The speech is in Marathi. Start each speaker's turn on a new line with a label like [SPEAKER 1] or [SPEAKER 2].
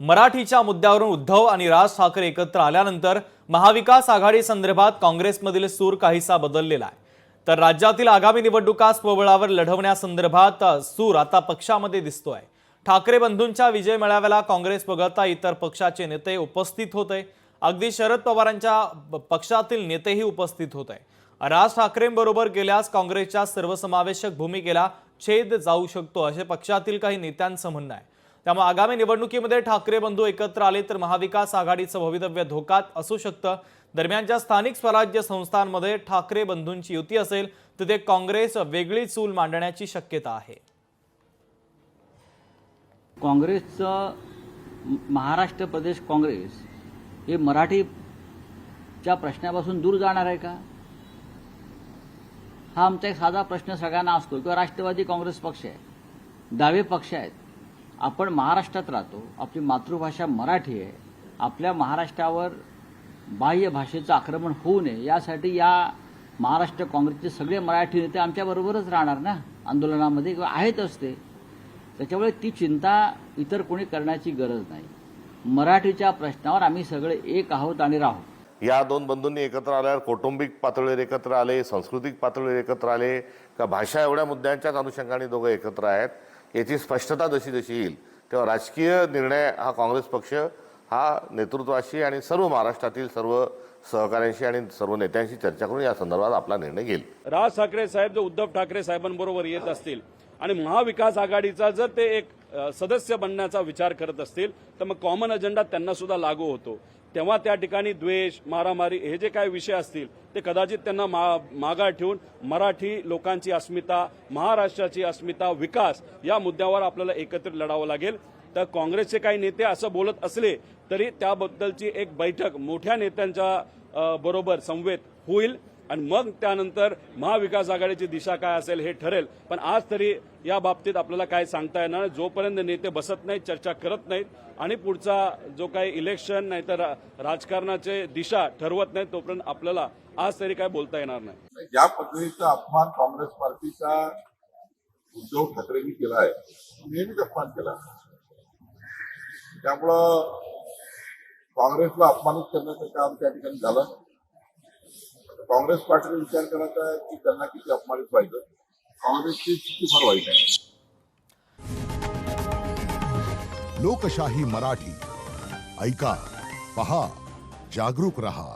[SPEAKER 1] मराठीच्या मुद्द्यावरून उद्धव आणि राज ठाकरे एकत्र आल्यानंतर महाविकास आघाडी संदर्भात काँग्रेसमधील सूर काहीसा बदललेला आहे। तर राज्यातील आगामी निवडणुका स्वबळावर लढवण्यासंदर्भात सूर आता पक्षामध्ये दिसतोय। ठाकरे बंधूंच्या विजय मेळाव्याला काँग्रेस वगळता इतर पक्षाचे नेते उपस्थित होते। अगदी शरद पवारांच्या पक्षातील नेतेही उपस्थित होते। राज ठाकरेंबरोबर गेल्यास काँग्रेसच्या सर्वसमावेशक भूमिकेला छेद जाऊ शकतो असे पक्षातील काही नेत्यांचं म्हणणं आहे। त्यामुळे आगामी निवडणुकीमध्ये ठाकरे बंधू एकत्र आले तर महाविकास आघाडीचं भवितव्य धोक्यात असू शकतं। दरम्यानच्या स्थानिक स्वराज्य संस्थांमध्ये ठाकरे बंधूंची युती असेल तर ते काँग्रेस वेगळी चूल मांडण्याची शक्यता आहे।
[SPEAKER 2] काँग्रेसचं महाराष्ट्र प्रदेश काँग्रेस हे मराठीच्या प्रश्नापासून दूर जाणार आहे का? हा आमचा एक साधा प्रश्न सगळ्यांना असतो। किंवा राष्ट्रवादी काँग्रेस पक्ष आहे, डावे पक्ष आहेत, आपण महाराष्ट्रात राहतो, आपली मातृभाषा मराठी आहे, आपल्या महाराष्ट्रावर बाह्य भाषेचं आक्रमण होऊ नये यासाठी या महाराष्ट्र काँग्रेसचे सगळे मराठी नेते आमच्याबरोबरच राहणार ना आंदोलनामध्ये, किंवा आहेतच ते। त्याच्यामुळे ती चिंता इतर कोणी करण्याची गरज नाही। मराठीच्या प्रश्नावर आम्ही सगळे एक आहोत आणि राहू।
[SPEAKER 3] या दोन बंधूंनी एकत्र आल्यावर कौटुंबिक पातळीवर एकत्र आले, सांस्कृतिक पातळीवर एकत्र आले का भाषा एवढ्या मुद्द्यांच्याच अनुषंगाने दोघं एकत्र आहेत याची स्पष्टता जशी जशी येईल तेव्हा राजकीय निर्णय हा काँग्रेस पक्ष हा नेतृत्वाशी आणि सर्व महाराष्ट्रातील सर्व सहकाऱ्यांशी आणि सर्व नेत्यांशी चर्चा करून या संदर्भात आपला निर्णय घेईल।
[SPEAKER 4] राज ठाकरे साहेब जर उद्धव ठाकरे साहेबांबरोबर येत असतील आणि महाविकास आघाडीचा जर ते एक सदस्य बनण्याचा विचार करत असतील तर मग कॉमन अजेंडा त्यांना सुद्धा लागू होतो। तेव्हा त्या ठिकाणी द्वेष, मारामारी हे जे काही विषय असतील ते कदाचित त्यांना मागे ठेवून मराठी लोकांची अस्मिता, महाराष्ट्राची अस्मिता, विकास या मुद्द्यावर आपल्याला एकत्रित लढावं लागेल। तर काँग्रेसचे काही नेते असं बोलत असले तरी त्याबद्दलची एक बैठक मोठ्या नेत्यांच्या बरोबर समवेत होईल आणि मग त्यानंतर महाविकास आघाडीची दिशा काय असेल हे ठरेल। पण आज तरी या बाबतीत आपल्याला काय सांगता येणार, जोपर्यंत नेते बसत नाहीत, चर्चा करत नाहीत आणि पुढचा जो काही इलेक्शन नाही तर राजकारणाचे दिशा ठरवत नाहीत तोपर्यंत आपल्याला आज तरी काय बोलता येणार नाही।
[SPEAKER 5] ज्या पद्धतीचा अपमान काँग्रेस पार्टीचा उद्धव ठाकरेंनी केला आहे, नेहमीच अपमान केला, त्यामुळं काँग्रेसला अपमानित करण्याचं काम त्या ठिकाणी झालं। काँग्रेस पार्टीने विचार करायचा आहे की त्यांना किती अपमानित व्हायचं। काँग्रेसची स्थिती फार वाईट आहे।
[SPEAKER 6] लोकशाही मराठी ऐका, पहा, जागरूक रहा।